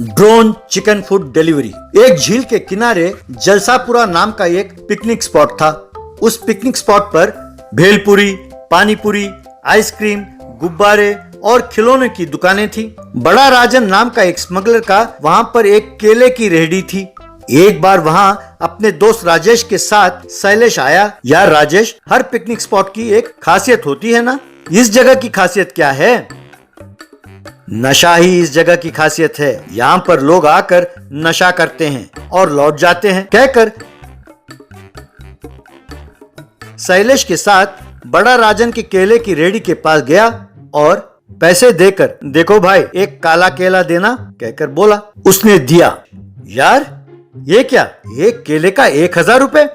Drone chicken food delivery. एक झील के किनारे जलसापुरा नाम का एक पिकनिक स्पॉट था। उस पिकनिक स्पॉट पर भेलपुरी, पानीपुरी, आइसक्रीम, गुब्बारे और खिलौने की दुकानें थी। बड़ा राजन नाम का एक स्मगलर का वहाँ पर एक केले की रेहड़ी थी। एक बार वहाँ अपने दोस्त राजेश के साथ शैलेश आया। यार राजेश, हर पिकनिक स्पॉट की एक खासियत होती है ना? इस जगह की खासियत क्या है? नशा ही इस जगह की खासियत है। यहाँ पर लोग आकर नशा करते हैं और लौट जाते हैं, कहकर शैलेश के साथ बड़ा राजन के केले की रेहड़ी के पास गया और पैसे देकर, देखो भाई एक काला केला देना, कहकर बोला। उसने दिया। यार ये क्या? एक केले का 1000 रुपए?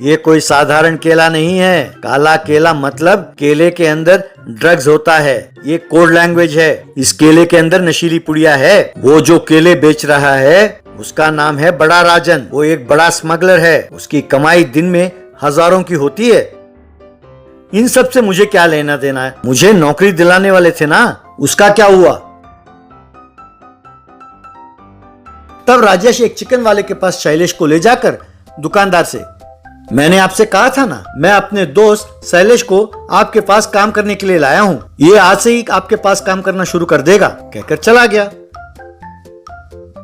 ये कोई साधारण केला नहीं है। काला केला मतलब केले के अंदर ड्रग्स होता है। ये कोड लैंग्वेज है। इस केले के अंदर नशीली पुड़िया है। वो जो केले बेच रहा है उसका नाम है बड़ा राजन। वो एक बड़ा स्मगलर है। उसकी कमाई दिन में हजारों की होती है। इन सब से मुझे क्या लेना देना है? मुझे नौकरी दिलाने वाले थे ना, उसका क्या हुआ? तब राजेश एक चिकन वाले के पास शैलेश को ले जाकर दुकानदार से, मैंने आपसे कहा था ना, मैं अपने दोस्त शैलेश को आपके पास काम करने के लिए लाया हूँ। ये आज से ही आपके पास काम करना शुरू कर देगा, कहकर चला गया।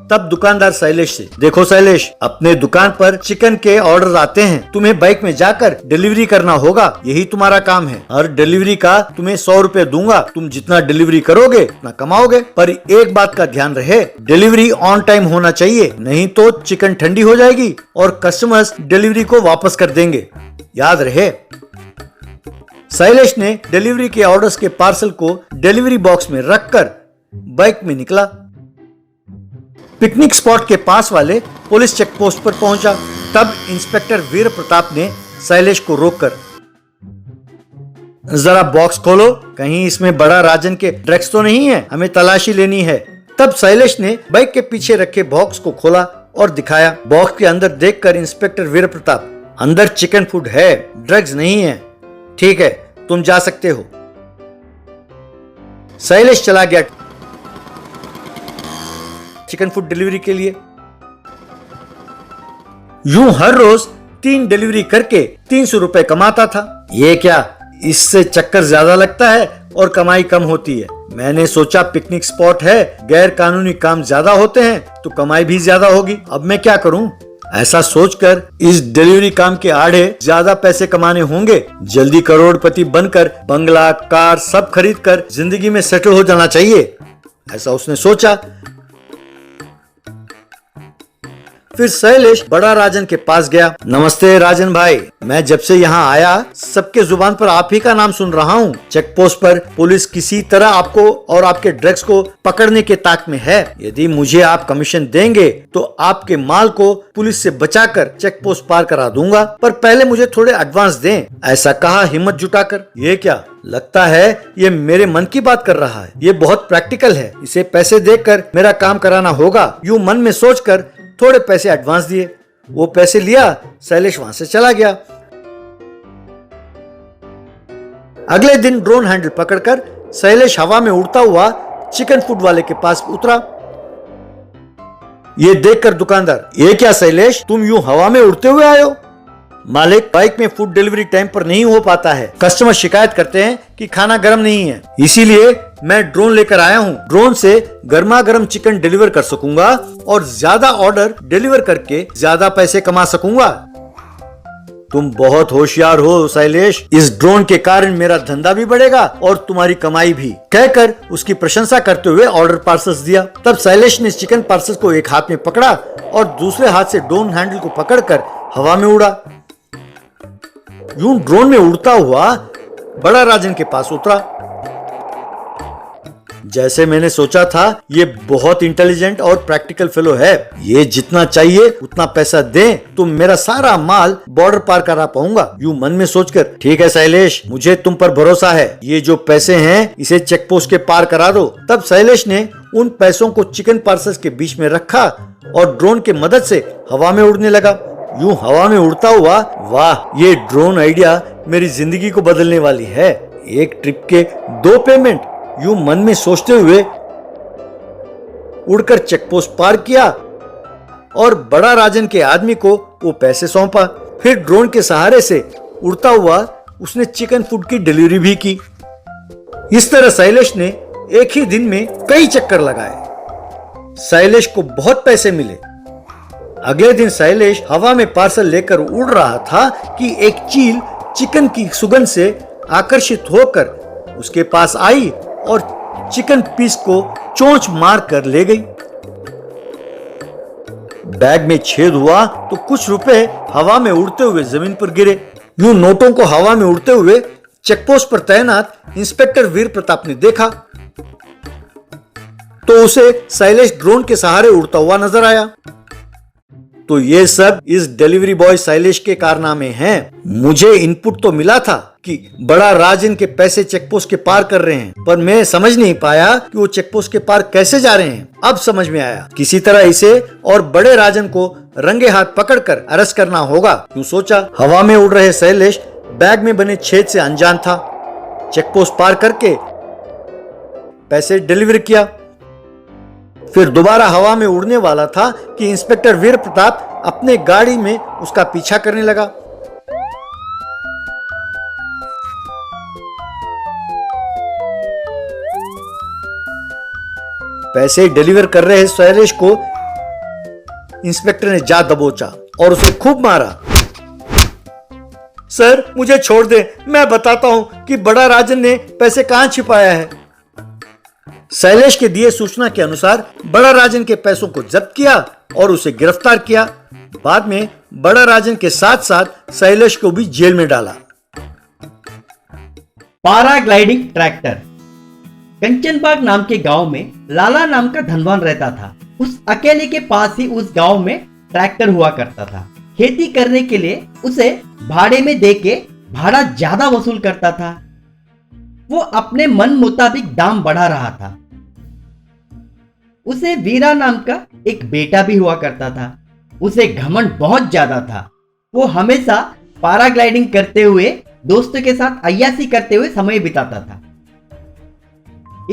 तब दुकानदार शैलेश से, देखो शैलेश, अपने दुकान पर चिकन के ऑर्डर आते हैं। तुम्हें बाइक में जाकर डिलीवरी करना होगा। यही तुम्हारा काम है। हर डिलीवरी का तुम्हें 100 रुपए दूंगा। तुम जितना डिलीवरी करोगे उतना कमाओगे। पर एक बात का ध्यान रहे, डिलीवरी ऑन टाइम होना चाहिए, नहीं तो चिकन ठंडी हो जाएगी और कस्टमर्स डिलीवरी को वापस कर देंगे। याद रहे। शैलेश ने डिलीवरी के ऑर्डर्स के पार्सल को डिलीवरी बॉक्स में रखकर बाइक में निकला। पिकनिक स्पॉट के पास वाले पुलिस चेक पोस्ट पर पहुंचा। तब इंस्पेक्टर वीर प्रताप ने शैलेश को रोककर, जरा बॉक्स खोलो, कहीं इसमें बड़ा राजन के ड्रग्स तो नहीं है, हमें तलाशी लेनी है। तब शैलेश ने बाइक के पीछे रखे बॉक्स को खोला और दिखाया। बॉक्स के अंदर देखकर इंस्पेक्टर वीर प्रताप, अंदर चिकन फूड है, ड्रग्स नहीं है। ठीक है, तुम जा सकते हो। शैलेश चला गया चिकन फूड डिलीवरी के लिए। यूं हर रोज 3 डिलीवरी करके 300 रुपए कमाता था। ये क्या, इससे चक्कर ज्यादा लगता है और कमाई कम होती है। मैंने सोचा पिकनिक स्पॉट है, गैर कानूनी काम ज्यादा होते हैं तो कमाई भी ज्यादा होगी। अब मैं क्या करूं? ऐसा सोचकर इस डिलीवरी काम के आड़े ज्यादा पैसे कमाने होंगे। जल्दी करोड़पति बनकर बंगला, कार सब खरीद कर जिंदगी में सेटल हो जाना चाहिए, ऐसा उसने सोचा। फिर शैलेश बड़ा राजन के पास गया। नमस्ते राजन भाई, मैं जब से यहाँ आया सबके जुबान पर आप ही का नाम सुन रहा हूँ। चेक पोस्ट पर पुलिस किसी तरह आपको और आपके ड्रग्स को पकड़ने के ताक में है। यदि मुझे आप कमीशन देंगे तो आपके माल को पुलिस से बचाकर चेक पोस्ट पार करा दूंगा, पर पहले मुझे थोड़े एडवांस दें, ऐसा कहा हिम्मत जुटाकर। ये क्या, लगता है ये मेरे मन की बात कर रहा है। ये बहुत प्रैक्टिकल है, इसे पैसे देकर मेरा काम कराना होगा। यूं मन में सोचकर थोड़े पैसे एडवांस दिए। वो पैसे लिया, शैलेश वहां से चला गया। अगले दिन ड्रोन हैंडल पकड़कर शैलेश हवा में उड़ता हुआ चिकन फूड वाले के पास उतरा। ये देखकर दुकानदार, ये क्या शैलेश, तुम यूं हवा में उड़ते हुए आए हो? मालिक, बाइक में फूड डिलीवरी टाइम पर नहीं हो पाता है। कस्टमर शिकायत करते हैं कि खाना गर्म नहीं है, इसीलिए मैं ड्रोन लेकर आया हूँ। ड्रोन से गर्मा गर्म चिकन डिलीवर कर सकूंगा और ज्यादा ऑर्डर डिलीवर करके ज्यादा पैसे कमा सकूंगा। तुम बहुत होशियार हो शैलेश, इस ड्रोन के कारण मेरा धंधा भी बढ़ेगा और तुम्हारी कमाई भी, कहकर उसकी प्रशंसा करते हुए ऑर्डर पार्सल्स दिया। तब शैलेश ने चिकन पार्सल को एक हाथ में पकड़ा और दूसरे हाथ से ड्रोन हैंडल को पकड़कर हवा में उड़ा। यूं ड्रोन में उड़ता हुआ बड़ा राजन के पास उतरा। जैसे मैंने सोचा था, ये बहुत इंटेलिजेंट और प्रैक्टिकल फेलो है। ये जितना चाहिए उतना पैसा दे तो मेरा सारा माल बॉर्डर पार करा पाऊंगा। यूं मन में सोचकर, ठीक है शैलेश, मुझे तुम पर भरोसा है। ये जो पैसे हैं इसे चेक पोस्ट के पार करा दो। तब शैलेश ने उन पैसों को चिकन पार्सल्स के बीच में रखा और ड्रोन की मदद से हवा में उड़ने लगा। यूं हवा में उड़ता हुआ, वाह, ये ड्रोन आइडिया मेरी जिंदगी को बदलने वाली है। एक ट्रिप के 2 पेमेंट, यूं मन में सोचते हुए उड़कर चेकपोस्ट पार किया और बड़ा राजन के आदमी को वो पैसे सौंपा। फिर ड्रोन के सहारे से उड़ता हुआ उसने चिकन फूड की डिलीवरी भी की। इस तरह शैलेश ने एक ही दिन में कई चक्कर लगाए। शैलेश को बहुत पैसे मिले। अगले दिन शैलेश हवा में पार्सल लेकर उड़ रहा था कि एक चील चिकन की सुगंध से आकर्षित होकर उसके पास आई और चिकन पीस को चोंच मार कर ले गई। बैग में छेद हुआ तो कुछ रुपए हवा में उड़ते हुए जमीन पर गिरे। यूं नोटों को हवा में उड़ते हुए चेकपोस्ट पर तैनात इंस्पेक्टर वीर प्रताप ने देखा तो उसे शैलेश ड्रोन के सहारे उड़ता हुआ नजर आया। तो ये सब इस डिलीवरी बॉय शैलेश के कारनामे हैं। मुझे इनपुट तो मिला था कि बड़ा राजन के पैसे चेकपोस्ट के पार कर रहे हैं, पर मैं समझ नहीं पाया कि वो चेकपोस्ट के पार कैसे जा रहे हैं। अब समझ में आया, किसी तरह इसे और बड़े राजन को रंगे हाथ पकड़कर अरेस्ट करना होगा। यूं सोचा। हवा में उड़ रहे शैलेश बैग में बने छेद से अनजान था। चेकपोस्ट पार करके पैसे डिलीवर किया, फिर दोबारा हवा में उड़ने वाला था कि इंस्पेक्टर वीर प्रताप अपने गाड़ी में उसका पीछा करने लगा। पैसे डिलीवर कर रहे शैलेश को इंस्पेक्टर ने जा दबोचा और उसे खूब मारा। सर मुझे छोड़ दे, मैं बताता हूं कि बड़ा राजन ने पैसे कहां छिपाया है। शैलेश के दिए सूचना के अनुसार बड़ा राजन के पैसों को जब्त किया और उसे गिरफ्तार किया। बाद में बड़ा राजन के साथ साथ शैलेश को भी जेल में डाला। Paragliding tractor. कंचनबाग नाम के गांव में लाला नाम का धनवान रहता था। उस अकेले के पास ही उस गांव में ट्रैक्टर हुआ करता था। खेती करने के लिए उसे भाड़े में देके भाड़ा ज्यादा वसूल करता था। वो अपने मन मुताबिक दाम बढ़ा रहा था। उसे वीरा नाम का एक बेटा भी हुआ करता था। उसे घमंड बहुत ज्यादा था। वो हमेशा पैराग्लाइडिंग करते हुए दोस्तों के साथ अय्यासी करते हुए समय बिताता था।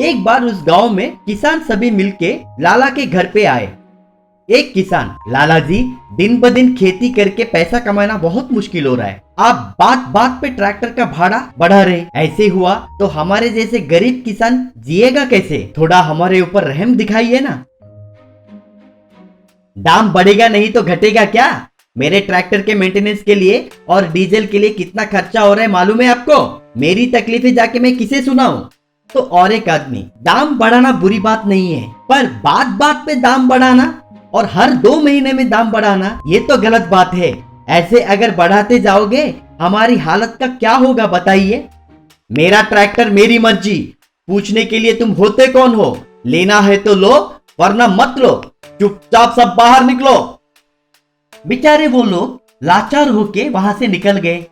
एक बार उस गांव में किसान सभी मिलके लाला के घर पे आए। एक किसान, लाला जी दिन ब दिन खेती करके पैसा कमाना बहुत मुश्किल हो रहा है, आप बात बात पे ट्रैक्टर का भाड़ा बढ़ा रहे, ऐसे हुआ तो हमारे जैसे गरीब किसान जिएगा कैसे? थोड़ा हमारे ऊपर रहम दिखाइए ना। दाम बढ़ेगा नहीं तो घटेगा क्या? मेरे ट्रैक्टर के मेंटेनेंस के लिए और डीजल के लिए कितना खर्चा हो रहा है मालूम है आपको? मेरी तकलीफें जाके मैं किसे सुनाऊं? तो और एक आदमी, दाम बढ़ाना बुरी बात नहीं है, पर बात बात पे दाम बढ़ाना और हर 2 महीने में दाम बढ़ाना ये तो गलत बात है। ऐसे अगर बढ़ाते जाओगे हमारी हालत का क्या होगा बताइए? मेरा ट्रैक्टर मेरी मर्जी, पूछने के लिए तुम होते कौन हो? लेना है तो लो वरना मत लो, चुपचाप सब बाहर निकलो। बेचारे वो लोग लाचार होके वहां से निकल गए।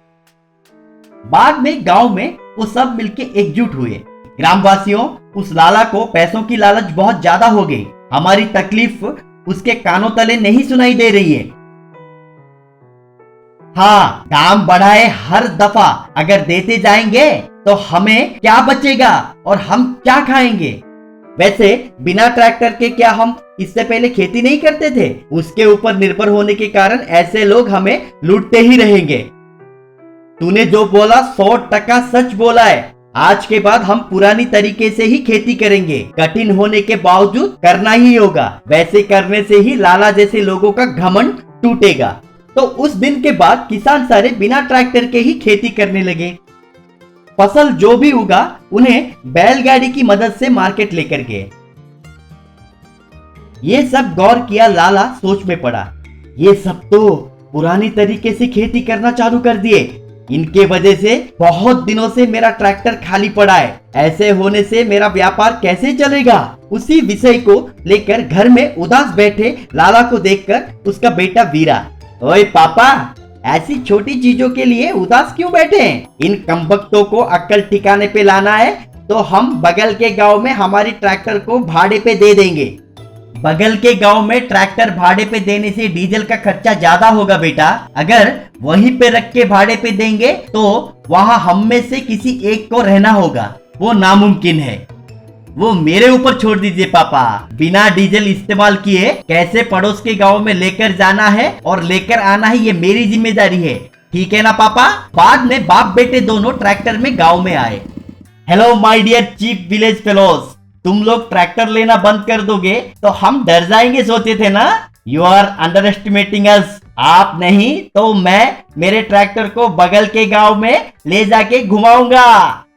बाद में गांव में वो सब मिलके एकजुट हुए। ग्रामवासियों, उस लाला को पैसों की लालच बहुत ज्यादा हो गई। हमारी तकलीफ उसके कानों तले नहीं सुनाई दे रही है। हाँ, दाम बढ़ाए हर दफा अगर देते जाएंगे तो हमें क्या बचेगा और हम क्या खाएंगे? वैसे बिना ट्रैक्टर के क्या हम इससे पहले खेती नहीं करते थे? उसके ऊपर निर्भर होने के कारण ऐसे लोग हमें लूटते ही रहेंगे। तूने जो बोला 100% सच बोला है। आज के बाद हम पुरानी तरीके से ही खेती करेंगे। कठिन होने के बावजूद करना ही होगा। वैसे करने से ही लाला जैसे लोगों का घमंड टूटेगा। तो उस दिन के बाद किसान सारे बिना ट्रैक्टर के ही खेती करने लगे। फसल जो भी उगा उन्हें बैलगाड़ी की मदद से मार्केट लेकर गए। ये सब गौर किया लाला सोच में पड़ा। ये सब तो पुरानी तरीके से खेती करना चालू कर दिए। इनके वजह से बहुत दिनों से मेरा ट्रैक्टर खाली पड़ा है। ऐसे होने से मेरा व्यापार कैसे चलेगा? उसी विषय को लेकर घर में उदास बैठे लाला को देखकर उसका बेटा वीरा, ओए पापा, ऐसी छोटी चीजों के लिए उदास क्यों बैठे हैं? इन कमबख्तों को अक्ल ठिकाने पे लाना है तो हम बगल के गांव में हमारी ट्रैक्टर को भाड़े पे दे देंगे। बगल के गांव में ट्रैक्टर भाड़े पे देने से डीजल का खर्चा ज्यादा होगा बेटा। अगर वहीं पे रख के भाड़े पे देंगे तो वहां हम में से किसी एक को रहना होगा, वो नामुमकिन है। वो मेरे ऊपर छोड़ दीजिए पापा। बिना डीजल इस्तेमाल किए कैसे पड़ोस के गांव में लेकर जाना है और लेकर आना है, ये मेरी जिम्मेदारी है, ठीक है ना पापा। बाद में बाप बेटे दोनों ट्रैक्टर में गांव में आए। Hello my dear chief village fellows, तुम लोग ट्रैक्टर लेना बंद कर दोगे तो हम डर जाएंगे सोचे थे ना। यू आर अंडर एस्टिमेटिंग अस। आप नहीं तो मैं मेरे ट्रैक्टर को बगल के गांव में ले जाके घुमाऊंगा।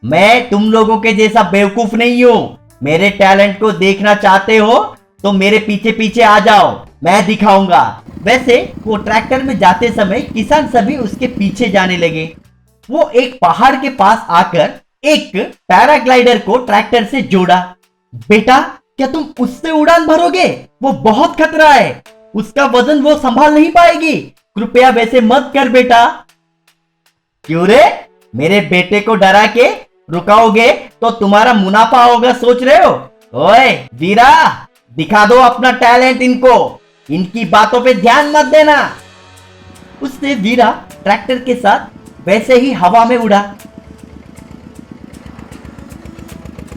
मैं तुम लोगों के जैसा बेवकूफ नहीं हूँ। मेरे टैलेंट को देखना चाहते हो तो मेरे पीछे पीछे आ जाओ, मैं दिखाऊंगा। वैसे वो ट्रैक्टर में जाते समय किसान सभी उसके पीछे जाने लगे। वो एक पहाड़ के पास आकर एक पैराग्लाइडर को ट्रैक्टर से जोड़ा। बेटा, क्या तुम उससे उड़ान भरोगे? वो बहुत खतरा है, उसका वजन वो संभाल नहीं पाएगी। कृपया वैसे मत कर बेटा। क्यों रे? मेरे बेटे को डरा के रुकाओगे तो तुम्हारा मुनाफा होगा सोच रहे हो? ओए वीरा, दिखा दो अपना टैलेंट इनको, इनकी बातों पे ध्यान मत देना। उससे वीरा ट्रैक्टर के साथ वैसे ही हवा में उड़ा।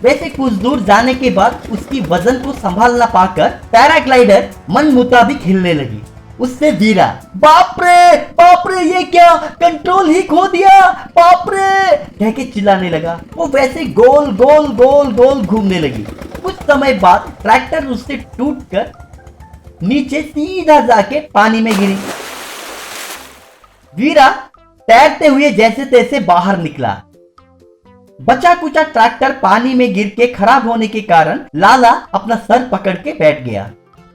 वैसे कुछ दूर जाने के बाद उसकी वजन को संभाल ना पाकर पैराग्लाइडर मन मुताबिक हिलने लगी। उससे वीरा, बाप रे ये क्या, कंट्रोल ही खो दिया, बाप रे कह के चिल्लाने लगा। वो वैसे गोल गोल गोल गोल घूमने लगी। कुछ समय बाद ट्रैक्टर उससे टूटकर नीचे सीधा जाके पानी में गिरी। वीरा तैरते हुए जैसे तैसे बाहर निकला। बचा कुचा ट्रैक्टर पानी में गिर के खराब होने के कारण लाला अपना सर पकड़ के बैठ गया।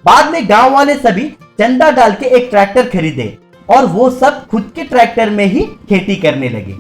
बाद में गांव वाले सभी चंदा डाल के एक ट्रैक्टर खरीदे और वो सब खुद के ट्रैक्टर में ही खेती करने लगे।